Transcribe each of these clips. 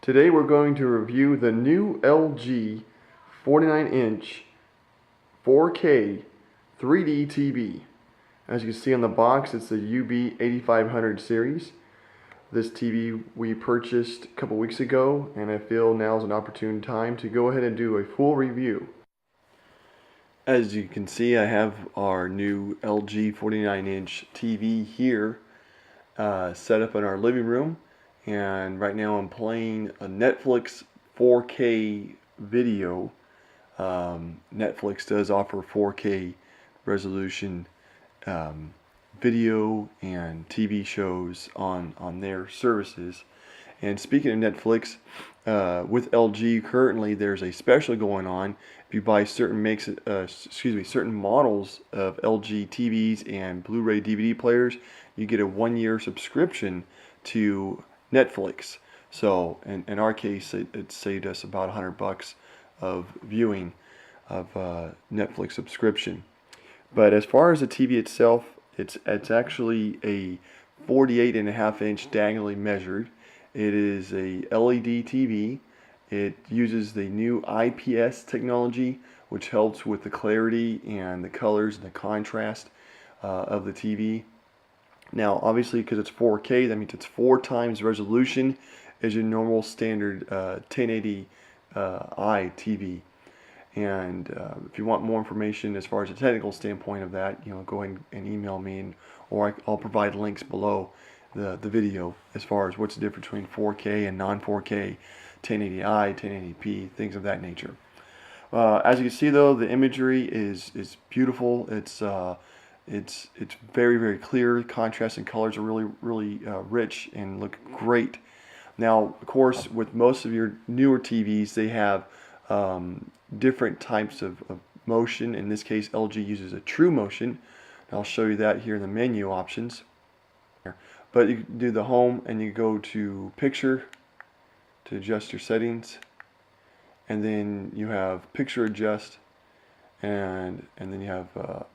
Today we're going to review the new LG 49-inch 4K 3D TV. As you can see on the box, it's the UB8500 series. This TV we purchased a couple weeks ago, and I feel now is an opportune time to go ahead and do a full review. As you can see, I have our new LG 49-inch TV here set up in our living room. And right now I'm playing a Netflix 4K video. Netflix does offer 4K resolution video and TV shows on their services. And speaking of Netflix, with LG currently there's a special going on. If you buy certain models of LG TVs and Blu-ray DVD players, you get a 1-year subscription to Netflix. So in our case, it saved us about $100 of viewing of Netflix subscription. But as far as the TV itself, it's actually a 48.5-inch diagonally measured. It is a LED TV. It uses the new IPS technology, which helps with the clarity and the colors and the contrast of the TV. Now, obviously, because it's 4K, that means it's 4 times resolution as your normal standard 1080i TV. And if you want more information as far as the technical standpoint of that, go ahead and email me, or I'll provide links below the video as far as what's the difference between 4K and non-4K, 1080i, 1080p, things of that nature. As you can see, though, the imagery is beautiful. It's very, very clear. Contrast and colors are really rich and look great. Now, of course, with most of your newer TVs, they have different types of motion. In this case, LG uses a true motion. I'll show you that here in the menu options. But you can do the home, and you go to picture to adjust your settings, and then you have picture adjust. And then you have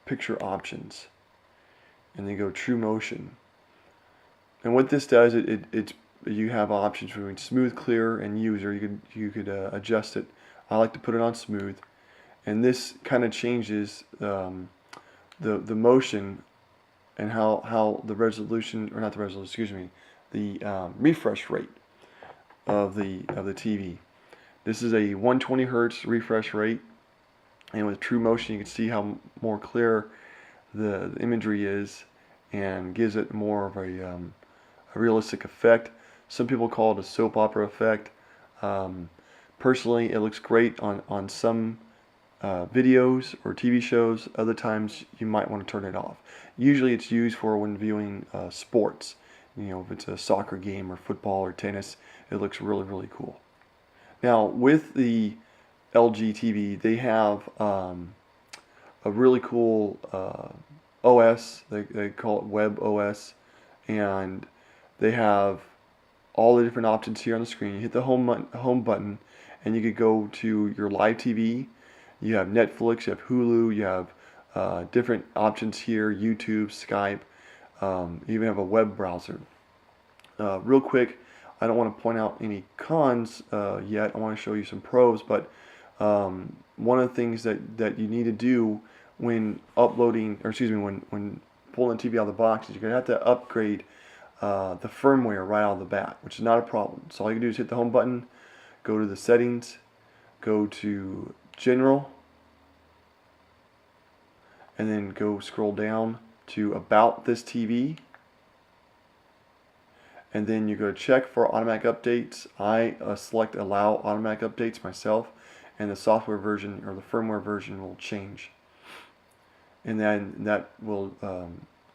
picture options, and then you go true motion. And what this does, you have options between smooth, clear, and user. You could adjust it. I like to put it on smooth, and this kind of changes the motion and how the resolution, or not the resolution, excuse me, the refresh rate of the TV. This is a 120 hertz refresh rate. And with true motion, you can see how more clear the imagery is, and gives it more of a realistic effect. Some people call it a soap opera effect. Personally, it looks great on some videos or TV shows. Other times, you might want to turn it off. Usually, it's used for when viewing sports. If it's a soccer game or football or tennis, it looks really cool. Now, with the LG TV, they have a really cool OS. They call it Web OS, and they have all the different options here on the screen. You hit the home button, and you could go to your live TV. You have Netflix, you have Hulu, you have different options here, YouTube, Skype. You even have a web browser. Real quick, I don't want to point out any cons yet. I want to show you some pros, but one of the things that you need to do when uploading, or excuse me, when pulling the TV out of the box, is you're going to have to upgrade the firmware right out of the bat, which is not a problem. So all you can do is hit the home button, go to the settings, go to general, and then go scroll down to about this TV. And then you go to check for automatic updates. I select allow automatic updates myself, and the software version or the firmware version will change, and then that will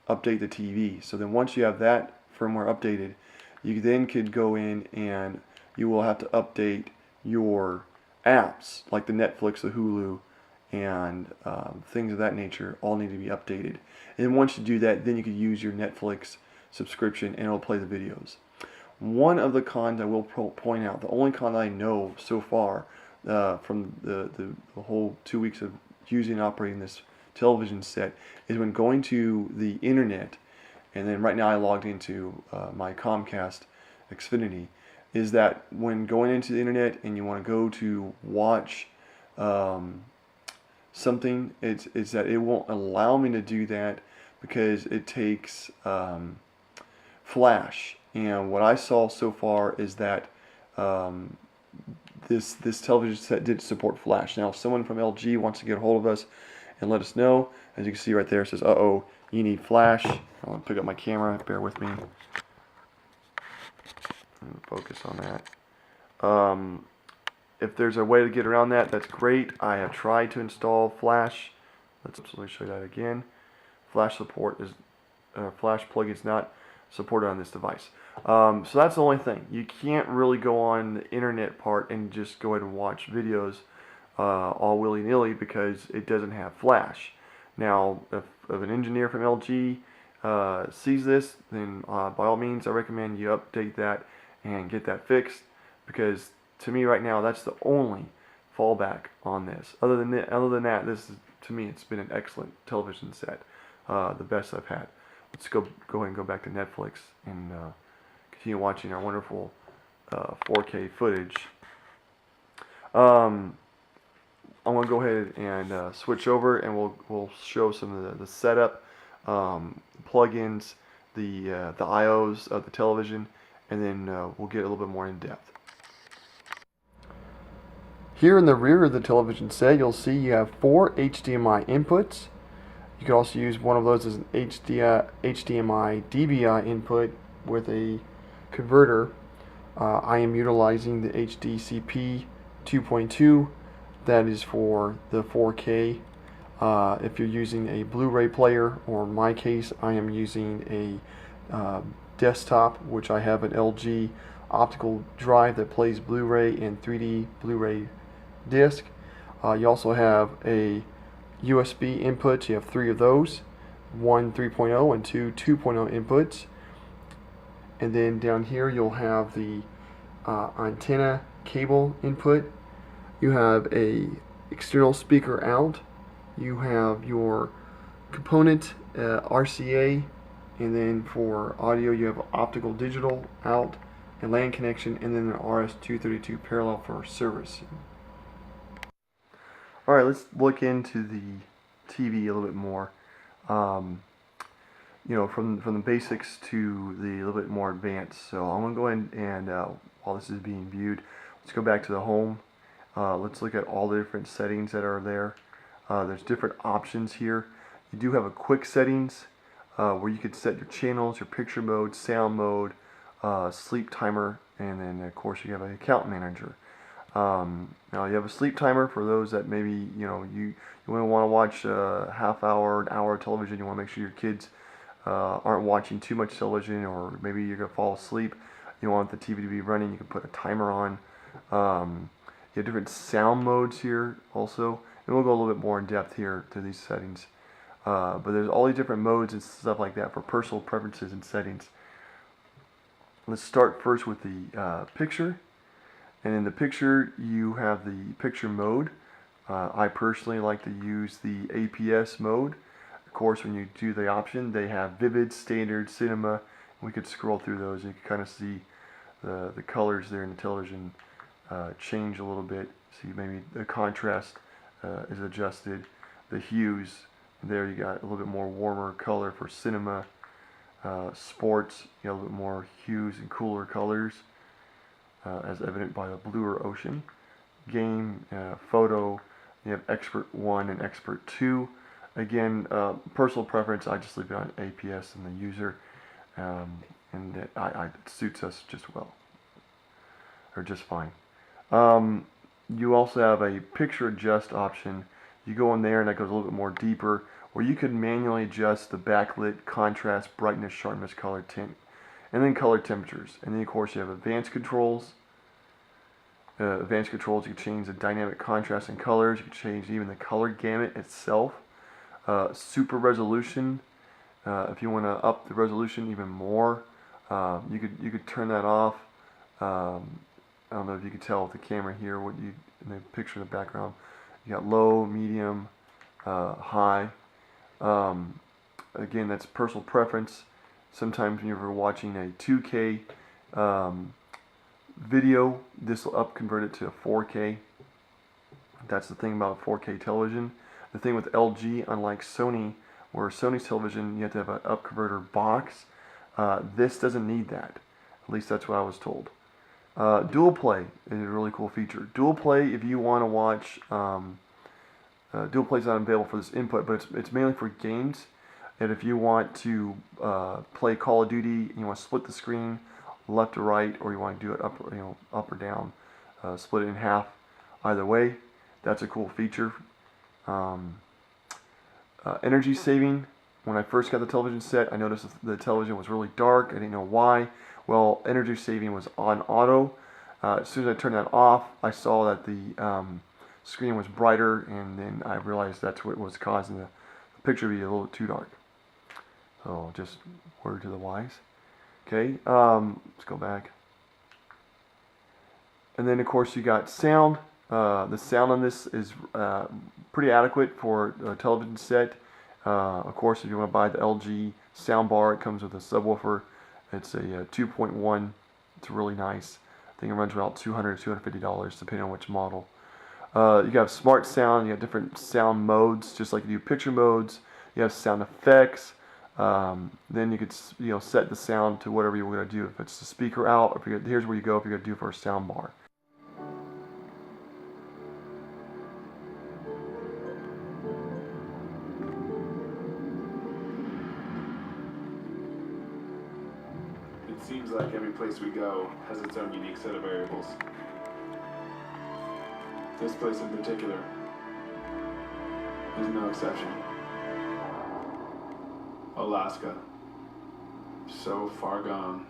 update the TV. So then once you have that firmware updated, you then could go in and you will have to update your apps like the Netflix, the Hulu, and things of that nature all need to be updated. And once you do that, then you could use your Netflix subscription and it'll play the videos. One of the cons I will point out, the only con I know so far from the whole 2 weeks of using and operating this television set, is when going to the internet, and then right now I logged into my Comcast Xfinity, is that when going into the internet and you want to go to watch um, something, it's that it won't allow me to do that because it takes flash. And what I saw so far is that um, this television set did support flash. Now, if someone from LG wants to get a hold of us and let us know, as you can see right there, it says, "Uh-oh, you need flash." I want to pick up my camera. Bear with me. Focus on that. If there's a way to get around that, that's great. I have tried to install flash. Let's absolutely show you that again. Flash support is flash plugins not supported on this device. So that's the only thing. You can't really go on the internet part and just go ahead and watch videos all willy-nilly because it doesn't have flash. Now, if an engineer from LG sees this, then by all means, I recommend you update that and get that fixed, because to me right now, that's the only fallback on this. Other than that, this is, to me, it's been an excellent television set, the best I've had. Let's go ahead and go back to Netflix and continue watching our wonderful 4K footage. I'm gonna go ahead and switch over, and we'll show some of the setup, plugins, the IOs of the television, and then we'll get a little bit more in depth. Here in the rear of the television set, you'll see you have 4 HDMI inputs. You can also use one of those as an HDMI DVI input with a converter. I am utilizing the HDCP 2.2. That is for the 4K. If you're using a Blu-ray player, or in my case, I am using a desktop, which I have an LG optical drive that plays Blu-ray and 3D Blu-ray disc. You also have a USB input. You have 3 of those, one 3.0 and two 2.0 inputs. And then down here you'll have the antenna cable input. You have a external speaker out. You have your component RCA, and then for audio you have optical digital out, and LAN connection, and then an RS-232 parallel for service. Alright, let's look into the TV a little bit more. You know, from the basics to the little bit more advanced. So I'm going to go ahead and, while this is being viewed, let's go back to the home. Let's look at all the different settings that are there. There's different options here. You do have a quick settings where you could set your channels, your picture mode, sound mode, sleep timer, and then of course you have an account manager. Now you have a sleep timer for those that maybe you want to watch a half hour, an hour of television. You want to make sure your kids aren't watching too much television, or maybe you're going to fall asleep. You want the TV to be running. You can put a timer on. You have different sound modes here also, and we'll go a little bit more in depth here to these settings. But there's all these different modes and stuff like that for personal preferences and settings. Let's start first with the picture. And in the picture, you have the picture mode. I personally like to use the APS mode. Of course, when you do the option, they have vivid, standard, cinema. We could scroll through those, and you can kind of see the colors there in the television change a little bit. See, maybe the contrast is adjusted. The hues, there you got a little bit more warmer color for cinema. Sports, you got a little bit more hues and cooler colors, as evident by the bluer ocean. Game, photo, you have expert 1 and expert 2. Again, personal preference, I just leave it on APS and the user, and it suits us just well, or just fine. You also have a picture adjust option. You go in there and that goes a little bit more deeper, where you can manually adjust the backlit, contrast, brightness, sharpness, color, tint, and then color temperatures. And then of course you have advanced controls. You can change the dynamic contrast and colors. You can change even the color gamut itself. Super resolution. If you want to up the resolution even more, you could turn that off. I don't know if you can tell with the camera here what in the picture in the background. You got low, medium, high. Again, that's personal preference. Sometimes when you're watching a 2K Video, this will convert it to 4K. That's the thing about 4K television. The thing with LG, unlike Sony, where Sony's television you have to have an up converter box, this doesn't need that. At least that's what I was told. Dual play is a really cool feature. Dual play, if you want to watch, dual play is not available for this input, but it's mainly for games. And if you want to play Call of Duty, you want to split the screen left to right, or you want to do it up or down, split it in half. Either way, that's a cool feature. Energy saving. When I first got the television set, I noticed the television was really dark. I didn't know why. Well, energy saving was on auto. As soon as I turned that off, I saw that the screen was brighter, and then I realized that's what was causing the picture to be a little too dark. So just word to the wise. Okay, let's go back. And then of course you got sound. The sound on this is pretty adequate for a television set. Of course, if you want to buy the LG soundbar, it comes with a subwoofer. It's a 2.1. It's really nice. I think it runs about $200 to $250 depending on which model. You have smart sound. You have different sound modes, just like you do picture modes. You have sound effects. Then you could set the sound to whatever you want to do. If it's the speaker out, if here's where you go if you're going to do it for a sound bar. It seems like every place we go has its own unique set of variables. This place in particular is no exception. Alaska. So far gone.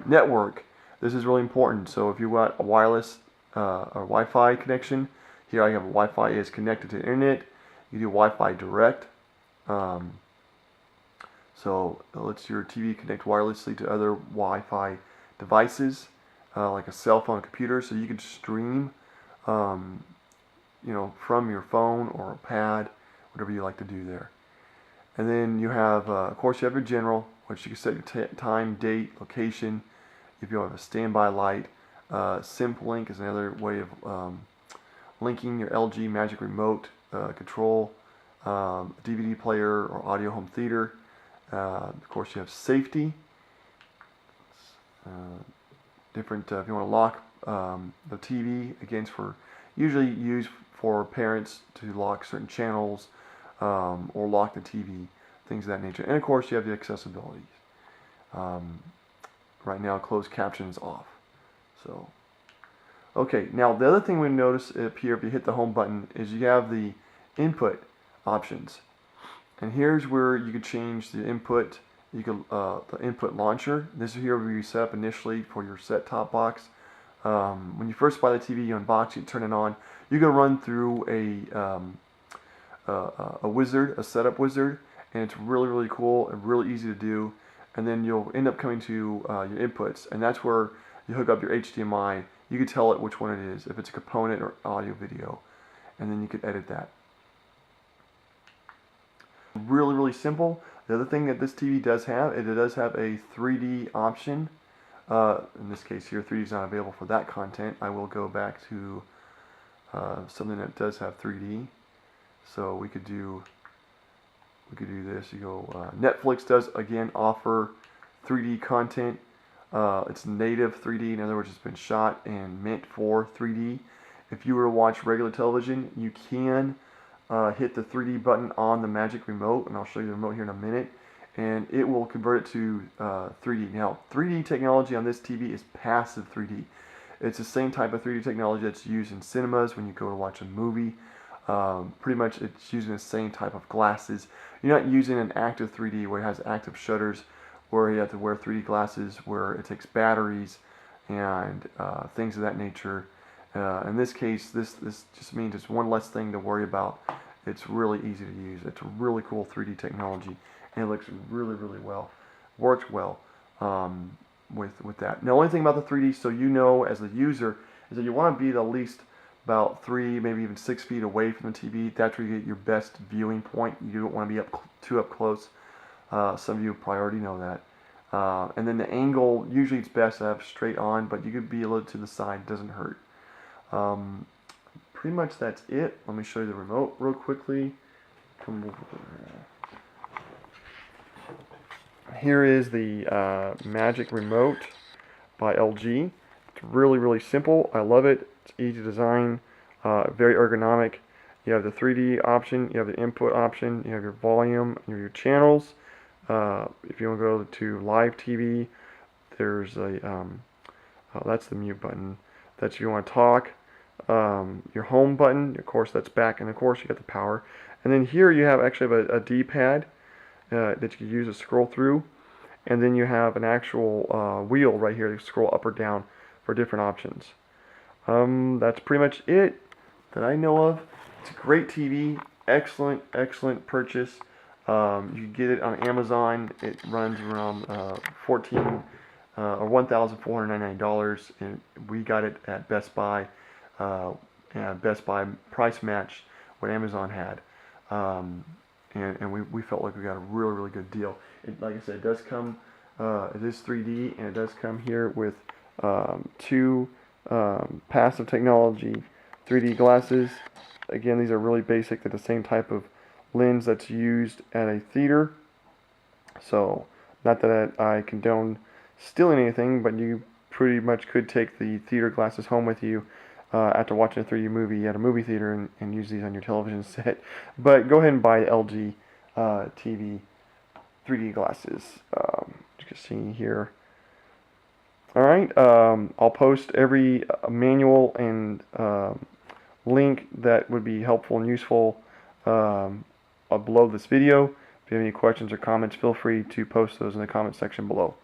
Network. This is really important. So if you want a wireless or Wi-Fi connection, here I have Wi-Fi is connected to the internet. You do Wi-Fi direct. So it lets your TV connect wirelessly to other Wi-Fi devices, like a cell phone, computer, so you can stream, from your phone or a pad, whatever you like to do there. And then you have, of course, you have your general, which you can set your time, date, location. If you have a standby light, SimpLink is another way of linking your LG Magic Remote control, DVD player or audio home theater. Of course, you have safety. Different if you want to lock the TV, usually used for parents to lock certain channels or lock the TV, things of that nature. And of course, you have the accessibility. Right now, closed caption is off. So, okay. Now the other thing we notice up here, if you hit the home button, is you have the input options. And here's where you could change the input. You can the input launcher. This is here where you set up initially for your set-top box. When you first buy the TV, you unbox it, turn it on. You can run through a wizard, a setup wizard, and it's really cool and really easy to do. And then you'll end up coming to your inputs, and that's where you hook up your HDMI. You can tell it which one it is, if it's a component or audio video, and then you can edit that. Really simple. The other thing that this TV does have, it does have a 3D option. In this case here, 3D is not available for that content. I will go back to something that does have 3D. So we could do this. You go. Netflix does again offer 3D content. It's native 3D. In other words, it's been shot and meant for 3D. If you were to watch regular television, you can hit the 3D button on the Magic Remote, and I'll show you the remote here in a minute, and it will convert it to 3D. Now, 3D technology on this TV is passive 3D. It's the same type of 3D technology that's used in cinemas when you go to watch a movie. Pretty much it's using the same type of glasses. You're not using an active 3D where it has active shutters, where you have to wear 3D glasses, where it takes batteries and things of that nature. In this case, this just means it's one less thing to worry about. It's really easy to use. It's really cool 3D technology, and it looks really well. Works well with that. And the only thing about the 3D, so you know as a user, is that you want to be the least about 3, maybe even 6 feet away from the TV. That's where you get your best viewing point. You don't want to be too up close. Some of you probably already know that. And then the angle, usually it's best to have straight on, but you could be a little to the side, doesn't hurt. Pretty much that's it. Let me show you the remote real quickly. Come over. Here is the Magic Remote by LG. It's really, really simple. I love it. It's easy to design, very ergonomic. You have the 3D option, you have the input option, you have your volume, you have your channels. If you want to go to live TV, there's a, that's the mute button. That's if you want to talk. Your home button, of course, that's back, and of course you got the power. And then here you have actually have a D-pad that you can use to scroll through. And then you have an actual wheel right here to scroll up or down for different options. That's pretty much it that I know of. It's a great TV, excellent, excellent purchase. You get it on Amazon. It runs around or $1,499, and we got it at Best Buy. Best Buy price matched what Amazon had, and we felt like we got a really, really good deal. Like I said, it does come, it is 3D, and it does come here with 2 passive technology 3D glasses. Again, these are really basic. They're the same type of lens that's used at a theater. So, not that I condone stealing anything, but you pretty much could take the theater glasses home with you after watching a 3D movie at a movie theater and use these on your television set. But go ahead and buy the LG TV 3D glasses. You can see here. Alright, I'll post every manual and link that would be helpful and useful below this video. If you have any questions or comments, feel free to post those in the comment section below.